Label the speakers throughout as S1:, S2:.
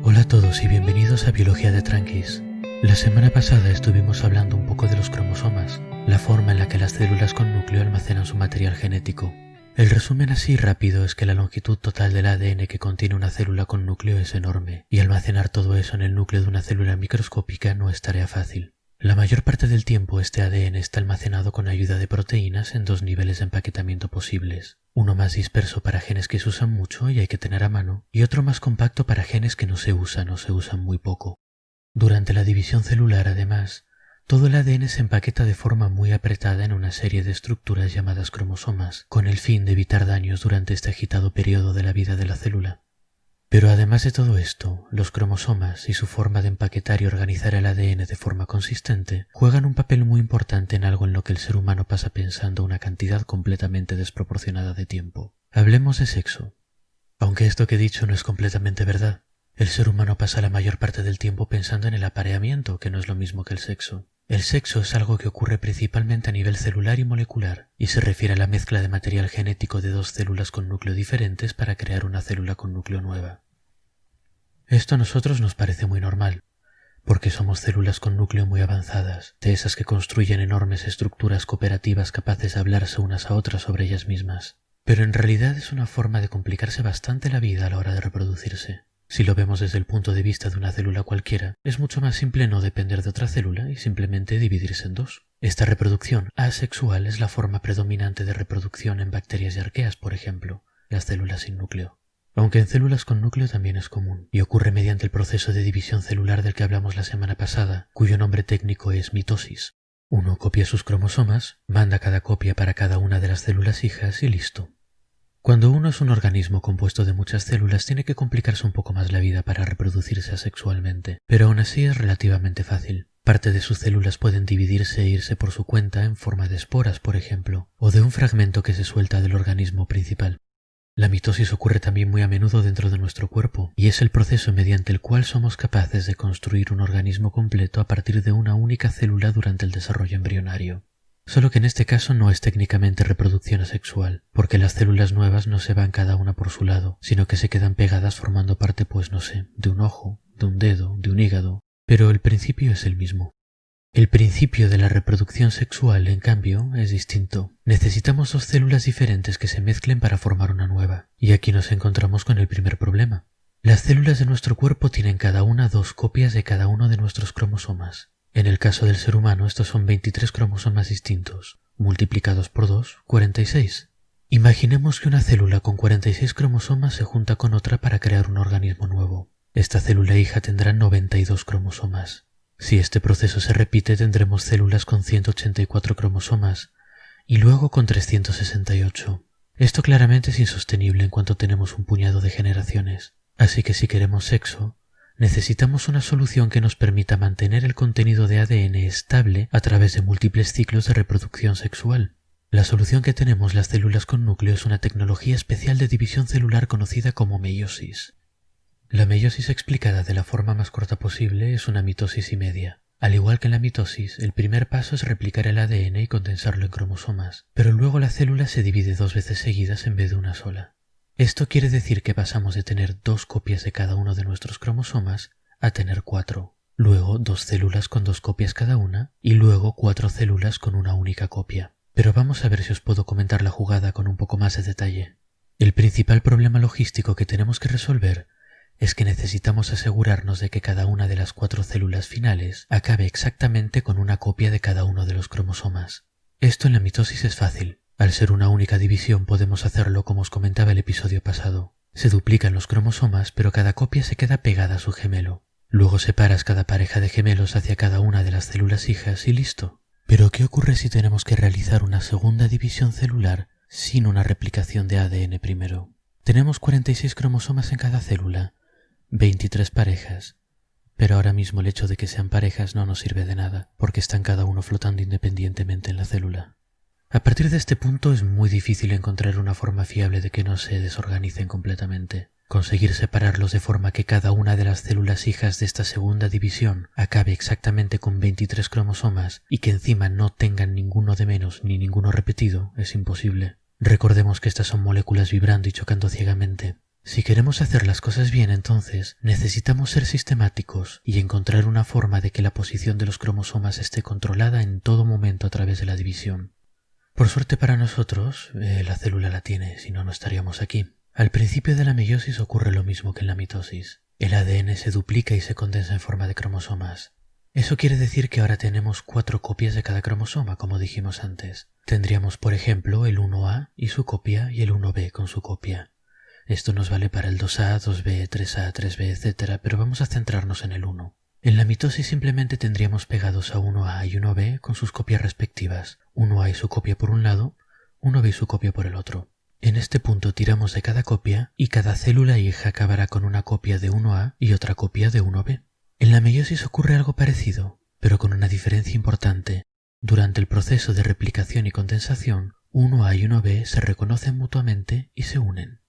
S1: Hola a todos y bienvenidos a Biología de Tranquis. La semana pasada estuvimos hablando un poco de los cromosomas, la forma en la que las células con núcleo almacenan su material genético. El resumen así rápido es que la longitud total del ADN que contiene una célula con núcleo es enorme, y almacenar todo eso en el núcleo de una célula microscópica no es tarea fácil. La mayor parte del tiempo este ADN está almacenado con ayuda de proteínas en dos niveles de empaquetamiento posibles. Uno más disperso para genes que se usan mucho y hay que tener a mano, y otro más compacto para genes que no se usan o se usan muy poco. Durante la división celular, además, todo el ADN se empaqueta de forma muy apretada en una serie de estructuras llamadas cromosomas, con el fin de evitar daños durante este agitado periodo de la vida de la célula. Pero además de todo esto, los cromosomas y su forma de empaquetar y organizar el ADN de forma consistente juegan un papel muy importante en algo en lo que el ser humano pasa pensando una cantidad completamente desproporcionada de tiempo. Hablemos de sexo. Aunque esto que he dicho no es completamente verdad, el ser humano pasa la mayor parte del tiempo pensando en el apareamiento, que no es lo mismo que el sexo. El sexo es algo que ocurre principalmente a nivel celular y molecular, y se refiere a la mezcla de material genético de dos células con núcleo diferentes para crear una célula con núcleo nueva. Esto a nosotros nos parece muy normal, porque somos células con núcleo muy avanzadas, de esas que construyen enormes estructuras cooperativas capaces de hablarse unas a otras sobre ellas mismas. Pero en realidad es una forma de complicarse bastante la vida a la hora de reproducirse. Si lo vemos desde el punto de vista de una célula cualquiera, es mucho más simple no depender de otra célula y simplemente dividirse en dos. Esta reproducción asexual es la forma predominante de reproducción en bacterias y arqueas, por ejemplo, las células sin núcleo. Aunque en células con núcleo también es común, y ocurre mediante el proceso de división celular del que hablamos la semana pasada, cuyo nombre técnico es mitosis. Uno copia sus cromosomas, manda cada copia para cada una de las células hijas y listo. Cuando uno es un organismo compuesto de muchas células, tiene que complicarse un poco más la vida para reproducirse asexualmente, pero aún así es relativamente fácil. Parte de sus células pueden dividirse e irse por su cuenta en forma de esporas, por ejemplo, o de un fragmento que se suelta del organismo principal. La mitosis ocurre también muy a menudo dentro de nuestro cuerpo, y es el proceso mediante el cual somos capaces de construir un organismo completo a partir de una única célula durante el desarrollo embrionario. Solo que en este caso no es técnicamente reproducción asexual, porque las células nuevas no se van cada una por su lado, sino que se quedan pegadas formando parte, pues no sé, de un ojo, de un dedo, de un hígado, pero el principio es el mismo. El principio de la reproducción sexual, en cambio, es distinto. Necesitamos dos células diferentes que se mezclen para formar una nueva, y aquí nos encontramos con el primer problema. Las células de nuestro cuerpo tienen cada una dos copias de cada uno de nuestros cromosomas. En el caso del ser humano estos son 23 cromosomas distintos, multiplicados por 2, 46. Imaginemos que una célula con 46 cromosomas se junta con otra para crear un organismo nuevo. Esta célula hija tendrá 92 cromosomas. Si este proceso se repite tendremos células con 184 cromosomas y luego con 368. Esto claramente es insostenible en cuanto tenemos un puñado de generaciones, así que si queremos sexo, necesitamos una solución que nos permita mantener el contenido de ADN estable a través de múltiples ciclos de reproducción sexual. La solución que tenemos las células con núcleo es una tecnología especial de división celular conocida como meiosis. La meiosis explicada de la forma más corta posible es una mitosis y media. Al igual que en la mitosis, el primer paso es replicar el ADN y condensarlo en cromosomas, pero luego la célula se divide dos veces seguidas en vez de una sola. Esto quiere decir que pasamos de tener dos copias de cada uno de nuestros cromosomas a tener 4, luego dos células con dos copias cada una y luego 4 células con una única copia. Pero vamos a ver si os puedo comentar la jugada con un poco más de detalle. El principal problema logístico que tenemos que resolver es que necesitamos asegurarnos de que cada una de las 4 células finales acabe exactamente con una copia de cada uno de los cromosomas. Esto en la mitosis es fácil. Al ser una única división podemos hacerlo como os comentaba el episodio pasado. Se duplican los cromosomas, pero cada copia se queda pegada a su gemelo. Luego separas cada pareja de gemelos hacia cada una de las células hijas y listo. Pero ¿qué ocurre si tenemos que realizar una segunda división celular sin una replicación de ADN primero? Tenemos 46 cromosomas en cada célula, 23 parejas. Pero ahora mismo el hecho de que sean parejas no nos sirve de nada, porque están cada uno flotando independientemente en la célula. A partir de este punto es muy difícil encontrar una forma fiable de que no se desorganicen completamente. Conseguir separarlos de forma que cada una de las células hijas de esta segunda división acabe exactamente con 23 cromosomas y que encima no tengan ninguno de menos ni ninguno repetido es imposible. Recordemos que estas son moléculas vibrando y chocando ciegamente. Si queremos hacer las cosas bien, entonces necesitamos ser sistemáticos y encontrar una forma de que la posición de los cromosomas esté controlada en todo momento a través de la división. Por suerte para nosotros, la célula la tiene, si no, no estaríamos aquí. Al principio de la meiosis ocurre lo mismo que en la mitosis. El ADN se duplica y se condensa en forma de cromosomas. Eso quiere decir que ahora tenemos 4 copias de cada cromosoma, como dijimos antes. Tendríamos, por ejemplo, el 1A y su copia y el 1B con su copia. Esto nos vale para el 2A, 2B, 3A, 3B, etc., pero vamos a centrarnos en el 1. En la mitosis simplemente tendríamos pegados a 1A y 1B con sus copias respectivas, 1A y su copia por un lado, 1B y su copia por el otro. En este punto tiramos de cada copia y cada célula hija acabará con una copia de 1A y otra copia de 1B. En la meiosis ocurre algo parecido, pero con una diferencia importante. Durante el proceso de replicación y condensación, 1A y 1B se reconocen mutuamente y se unen.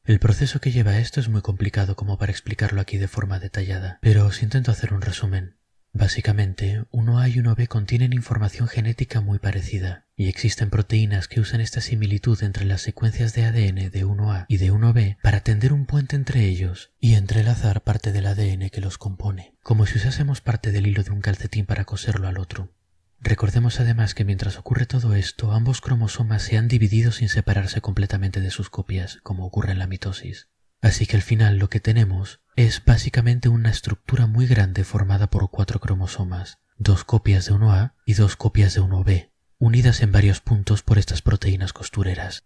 S1: El proceso que lleva a esto es muy complicado como para explicarlo aquí de forma detallada, pero os intento hacer un resumen. Básicamente, 1A y 1B contienen información genética muy parecida, y existen proteínas que usan esta similitud entre las secuencias de ADN de 1A y de 1B para tender un puente entre ellos y entrelazar parte del ADN que los compone, como si usásemos parte del hilo de un calcetín para coserlo al otro. Recordemos además que mientras ocurre todo esto, ambos cromosomas se han dividido sin separarse completamente de sus copias, como ocurre en la mitosis. Así que al final lo que tenemos es básicamente una estructura muy grande formada por 4 cromosomas, 2 copias de 1A y 2 copias de 1B, unidas en varios puntos por estas proteínas costureras.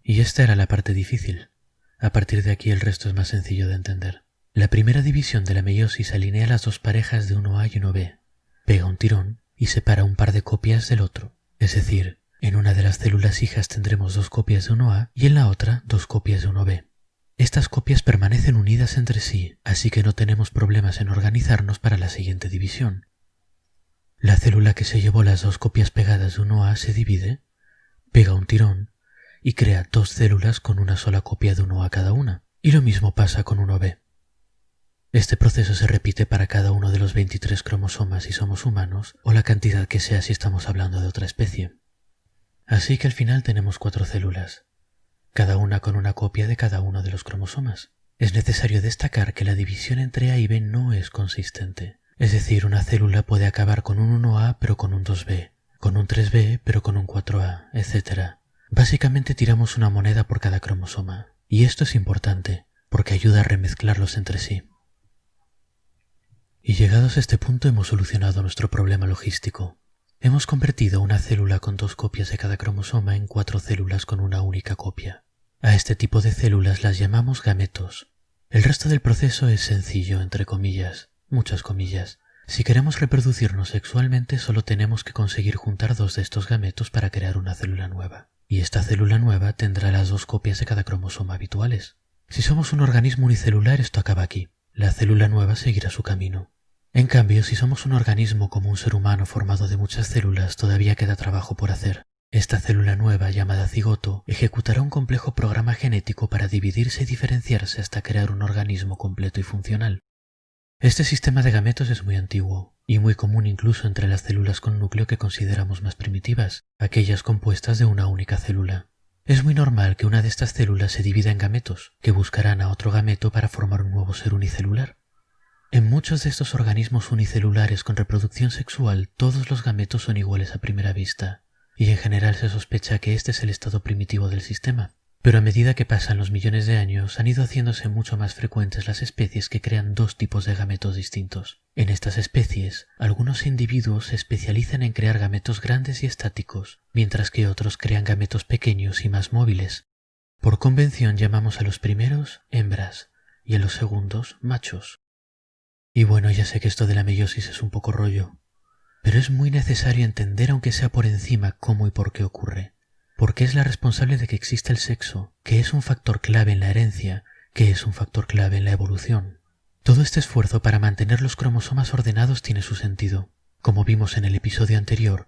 S1: Y esta era la parte difícil. A partir de aquí el resto es más sencillo de entender. La primera división de la meiosis alinea las 2 parejas de 1A y 1B, pega un tirón y separa un par de copias del otro. Es decir, en una de las células hijas tendremos 2 copias de 1A y en la otra 2 copias de 1B. Estas copias permanecen unidas entre sí, así que no tenemos problemas en organizarnos para la siguiente división. La célula que se llevó las 2 copias pegadas de 1A se divide, pega un tirón y crea 2 células con una sola copia de 1A cada una, y lo mismo pasa con 1B. Este proceso se repite para cada uno de los 23 cromosomas si somos humanos, o la cantidad que sea si estamos hablando de otra especie. Así que al final tenemos 4 células, cada una con una copia de cada uno de los cromosomas. Es necesario destacar que la división entre A y B no es consistente. Es decir, una célula puede acabar con un 1A pero con un 2B, con un 3B pero con un 4A, etc. Básicamente tiramos una moneda por cada cromosoma, y esto es importante, porque ayuda a remezclarlos entre sí. Y llegados a este punto hemos solucionado nuestro problema logístico. Hemos convertido una célula con 2 copias de cada cromosoma en 4 células con una única copia. A este tipo de células las llamamos gametos. El resto del proceso es sencillo, entre comillas, muchas comillas. Si queremos reproducirnos sexualmente, solo tenemos que conseguir juntar 2 de estos gametos para crear una célula nueva. Y esta célula nueva tendrá las 2 copias de cada cromosoma habituales. Si somos un organismo unicelular, esto acaba aquí. La célula nueva seguirá su camino. En cambio, si somos un organismo como un ser humano formado de muchas células, todavía queda trabajo por hacer. Esta célula nueva, llamada cigoto, ejecutará un complejo programa genético para dividirse y diferenciarse hasta crear un organismo completo y funcional. Este sistema de gametos es muy antiguo, y muy común incluso entre las células con núcleo que consideramos más primitivas, aquellas compuestas de una única célula. Es muy normal que una de estas células se divida en gametos, que buscarán a otro gameto para formar un nuevo ser unicelular. En muchos de estos organismos unicelulares con reproducción sexual, todos los gametos son iguales a primera vista, y en general se sospecha que este es el estado primitivo del sistema. Pero a medida que pasan los millones de años, han ido haciéndose mucho más frecuentes las especies que crean 2 tipos de gametos distintos. En estas especies, algunos individuos se especializan en crear gametos grandes y estáticos, mientras que otros crean gametos pequeños y más móviles. Por convención llamamos a los primeros hembras y a los segundos machos. Y bueno, ya sé que esto de la meiosis es un poco rollo, pero es muy necesario entender, aunque sea por encima, cómo y por qué ocurre. Porque es la responsable de que exista el sexo, que es un factor clave en la herencia, que es un factor clave en la evolución. Todo este esfuerzo para mantener los cromosomas ordenados tiene su sentido. Como vimos en el episodio anterior,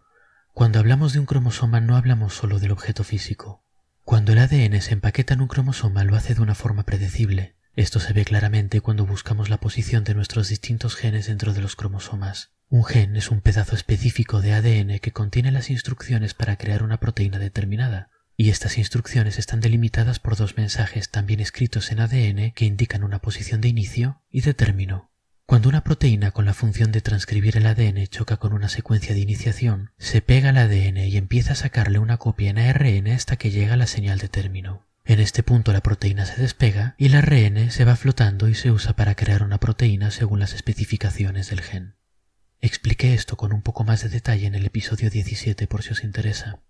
S1: cuando hablamos de un cromosoma no hablamos solo del objeto físico. Cuando el ADN se empaqueta en un cromosoma lo hace de una forma predecible. Esto se ve claramente cuando buscamos la posición de nuestros distintos genes dentro de los cromosomas. Un gen es un pedazo específico de ADN que contiene las instrucciones para crear una proteína determinada, y estas instrucciones están delimitadas por dos mensajes también escritos en ADN que indican una posición de inicio y de término. Cuando una proteína con la función de transcribir el ADN choca con una secuencia de iniciación, se pega al ADN y empieza a sacarle una copia en ARN hasta que llega a la señal de término. En este punto la proteína se despega y el ARN se va flotando y se usa para crear una proteína según las especificaciones del gen. Expliqué esto con un poco más de detalle en el episodio 17 por si os interesa.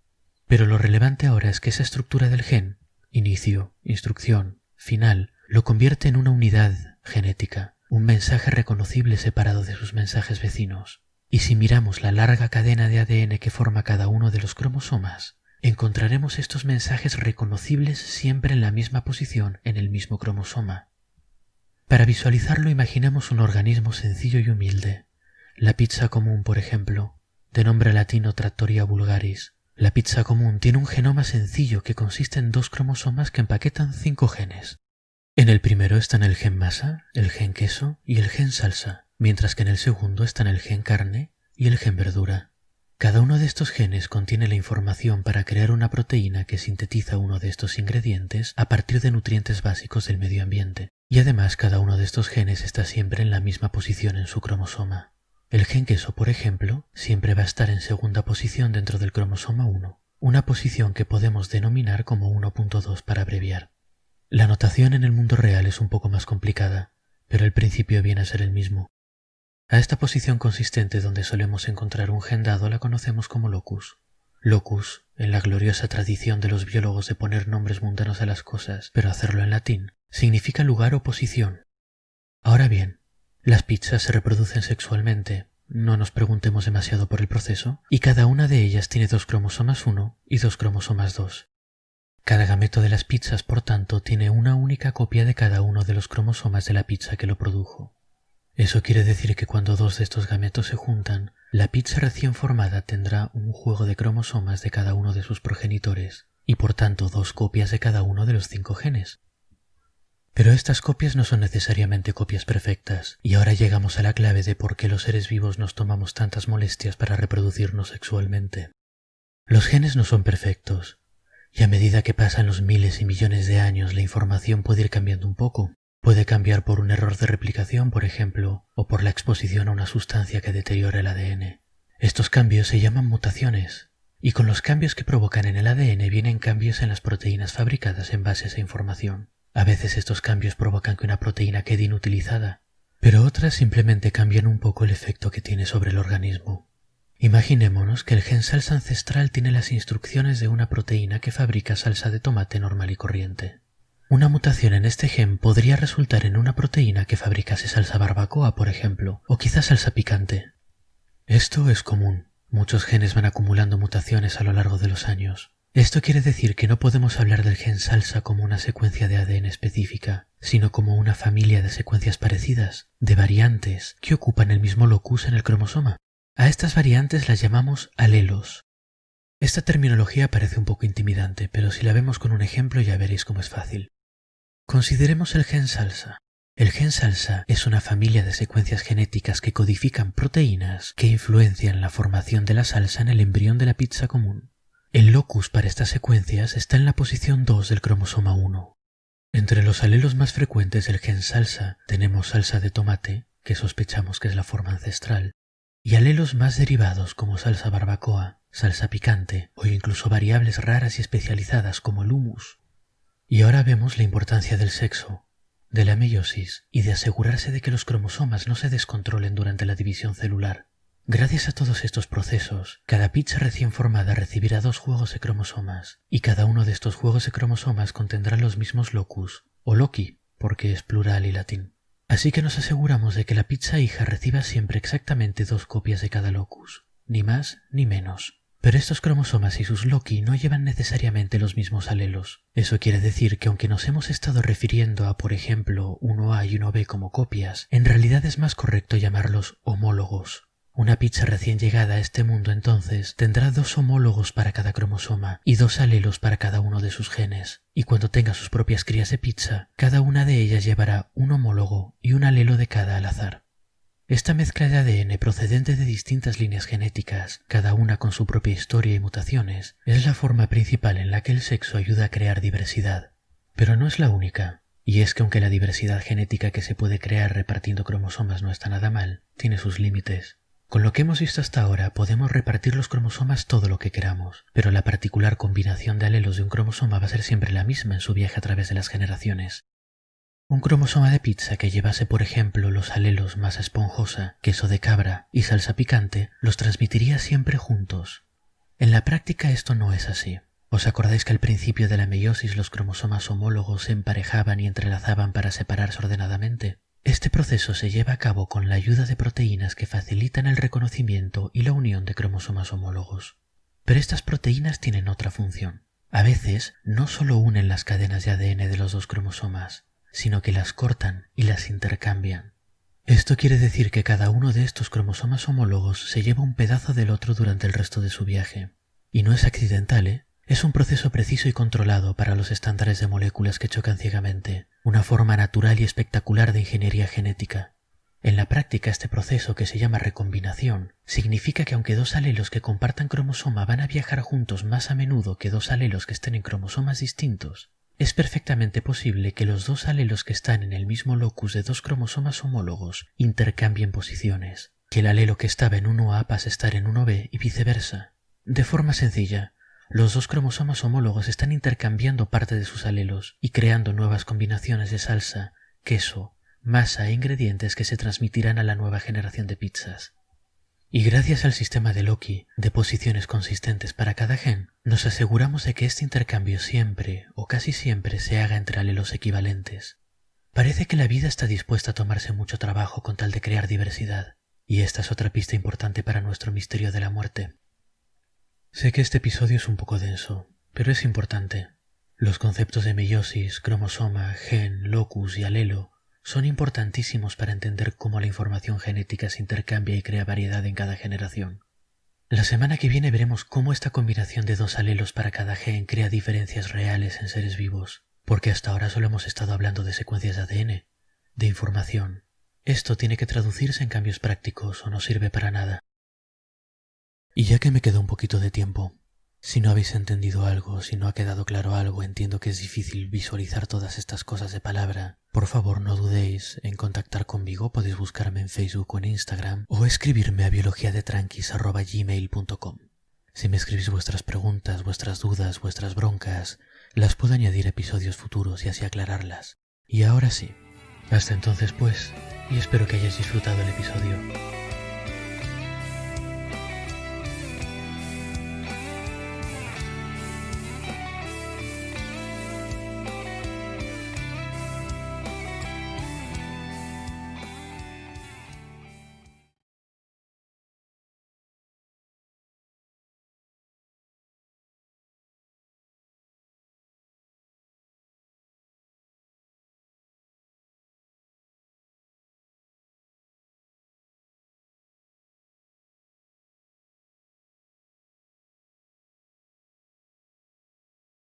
S1: Pero lo relevante ahora es que esa estructura del gen, inicio, instrucción, final, lo convierte en una unidad genética, un mensaje reconocible separado de sus mensajes vecinos. Y si miramos la larga cadena de ADN que forma cada uno de los cromosomas, encontraremos estos mensajes reconocibles siempre en la misma posición en el mismo cromosoma. Para visualizarlo imaginemos un organismo sencillo y humilde. La pizza común, por ejemplo, de nombre latino Trattoria vulgaris. La pizza común tiene un genoma sencillo que consiste en 2 cromosomas que empaquetan 5 genes. En el primero están el gen masa, el gen queso y el gen salsa, mientras que en el segundo están el gen carne y el gen verdura. Cada uno de estos genes contiene la información para crear una proteína que sintetiza uno de estos ingredientes a partir de nutrientes básicos del medio ambiente, y además cada uno de estos genes está siempre en la misma posición en su cromosoma. El gen queso, por ejemplo, siempre va a estar en segunda posición dentro del cromosoma 1, una posición que podemos denominar como 1.2 para abreviar. La notación en el mundo real es un poco más complicada, pero el principio viene a ser el mismo. A esta posición consistente donde solemos encontrar un gen dado la conocemos como locus. Locus, en la gloriosa tradición de los biólogos de poner nombres mundanos a las cosas, pero hacerlo en latín, significa lugar o posición. Ahora bien, las pizzas se reproducen sexualmente, no nos preguntemos demasiado por el proceso, y cada una de ellas tiene 2 cromosomas 1 y 2 cromosomas 2. Cada gameto de las pizzas, por tanto, tiene una única copia de cada uno de los cromosomas de la pizza que lo produjo. Eso quiere decir que cuando 2 de estos gametos se juntan, la pizza recién formada tendrá un juego de cromosomas de cada uno de sus progenitores, y por tanto 2 copias de cada uno de los 5 genes. Pero estas copias no son necesariamente copias perfectas, y ahora llegamos a la clave de por qué los seres vivos nos tomamos tantas molestias para reproducirnos sexualmente. Los genes no son perfectos, y a medida que pasan los miles y millones de años la información puede ir cambiando un poco. Puede cambiar por un error de replicación, por ejemplo, o por la exposición a una sustancia que deteriora el ADN. Estos cambios se llaman mutaciones, y con los cambios que provocan en el ADN vienen cambios en las proteínas fabricadas en base a esa información. A veces estos cambios provocan que una proteína quede inutilizada, pero otras simplemente cambian un poco el efecto que tiene sobre el organismo. Imaginémonos que el gen salsa ancestral tiene las instrucciones de una proteína que fabrica salsa de tomate normal y corriente. Una mutación en este gen podría resultar en una proteína que fabricase salsa barbacoa, por ejemplo, o quizás salsa picante. Esto es común. Muchos genes van acumulando mutaciones a lo largo de los años. Esto quiere decir que no podemos hablar del gen salsa como una secuencia de ADN específica, sino como una familia de secuencias parecidas, de variantes, que ocupan el mismo locus en el cromosoma. A estas variantes las llamamos alelos. Esta terminología parece un poco intimidante, pero si la vemos con un ejemplo ya veréis cómo es fácil. Consideremos el gen salsa. El gen salsa es una familia de secuencias genéticas que codifican proteínas que influencian la formación de la salsa en el embrión de la pizza común. El locus para estas secuencias está en la posición 2 del cromosoma 1. Entre los alelos más frecuentes del gen salsa tenemos salsa de tomate, que sospechamos que es la forma ancestral, y alelos más derivados como salsa barbacoa, salsa picante o incluso variables raras y especializadas como el humus. Y ahora vemos la importancia del sexo, de la meiosis y de asegurarse de que los cromosomas no se descontrolen durante la división celular. Gracias a todos estos procesos, cada pizza recién formada recibirá 2 juegos de cromosomas, y cada uno de estos juegos de cromosomas contendrá los mismos locus, o loci, porque es plural y latín. Así que nos aseguramos de que la pizza hija reciba siempre exactamente 2 copias de cada locus, ni más ni menos. Pero estos cromosomas y sus loci no llevan necesariamente los mismos alelos. Eso quiere decir que aunque nos hemos estado refiriendo a, por ejemplo, 1A y 1B como copias, en realidad es más correcto llamarlos homólogos. Una pizza recién llegada a este mundo entonces tendrá 2 homólogos para cada cromosoma y 2 alelos para cada uno de sus genes, y cuando tenga sus propias crías de pizza, cada una de ellas llevará un homólogo y un alelo de cada al azar. Esta mezcla de ADN procedente de distintas líneas genéticas, cada una con su propia historia y mutaciones, es la forma principal en la que el sexo ayuda a crear diversidad. Pero no es la única, y es que aunque la diversidad genética que se puede crear repartiendo cromosomas no está nada mal, tiene sus límites. Con lo que hemos visto hasta ahora, podemos repartir los cromosomas todo lo que queramos, pero la particular combinación de alelos de un cromosoma va a ser siempre la misma en su viaje a través de las generaciones. Un cromosoma de pizza que llevase, por ejemplo, los alelos masa esponjosa, queso de cabra y salsa picante, los transmitiría siempre juntos. En la práctica esto no es así. ¿Os acordáis que al principio de la meiosis los cromosomas homólogos se emparejaban y entrelazaban para separarse ordenadamente? Este proceso se lleva a cabo con la ayuda de proteínas que facilitan el reconocimiento y la unión de cromosomas homólogos. Pero estas proteínas tienen otra función. A veces no solo unen las cadenas de ADN de los 2 cromosomas, sino que las cortan y las intercambian. Esto quiere decir que cada uno de estos cromosomas homólogos se lleva un pedazo del otro durante el resto de su viaje. Y no es accidental, ¿eh? Es un proceso preciso y controlado para los estándares de moléculas que chocan ciegamente, una forma natural y espectacular de ingeniería genética. En la práctica, este proceso, que se llama recombinación, significa que aunque 2 alelos que compartan cromosoma van a viajar juntos más a menudo que 2 alelos que estén en cromosomas distintos, es perfectamente posible que los 2 alelos que están en el mismo locus de 2 cromosomas homólogos intercambien posiciones, que el alelo que estaba en 1A pase a estar en 1B y viceversa. De forma sencilla, los 2 cromosomas homólogos están intercambiando parte de sus alelos y creando nuevas combinaciones de salsa, queso, masa e ingredientes que se transmitirán a la nueva generación de pizzas. Y gracias al sistema de Loci, de posiciones consistentes para cada gen, nos aseguramos de que este intercambio siempre, o casi siempre, se haga entre alelos equivalentes. Parece que la vida está dispuesta a tomarse mucho trabajo con tal de crear diversidad, y esta es otra pista importante para nuestro misterio de la muerte. Sé que este episodio es un poco denso, pero es importante. Los conceptos de meiosis, cromosoma, gen, locus y alelo son importantísimos para entender cómo la información genética se intercambia y crea variedad en cada generación. La semana que viene veremos cómo esta combinación de 2 alelos para cada gen crea diferencias reales en seres vivos, porque hasta ahora solo hemos estado hablando de secuencias de ADN, de información. Esto tiene que traducirse en cambios prácticos o no sirve para nada. Y ya que me queda un poquito de tiempo, si no habéis entendido algo, si no ha quedado claro algo, entiendo que es difícil visualizar todas estas cosas de palabra, por favor no dudéis en contactar conmigo. Podéis buscarme en Facebook o en Instagram o escribirme a biologiadetranquis@gmail.com. Si me escribís vuestras preguntas, vuestras dudas, vuestras broncas, las puedo añadir a episodios futuros y así aclararlas. Y ahora sí, hasta entonces pues, y espero que hayáis disfrutado el episodio.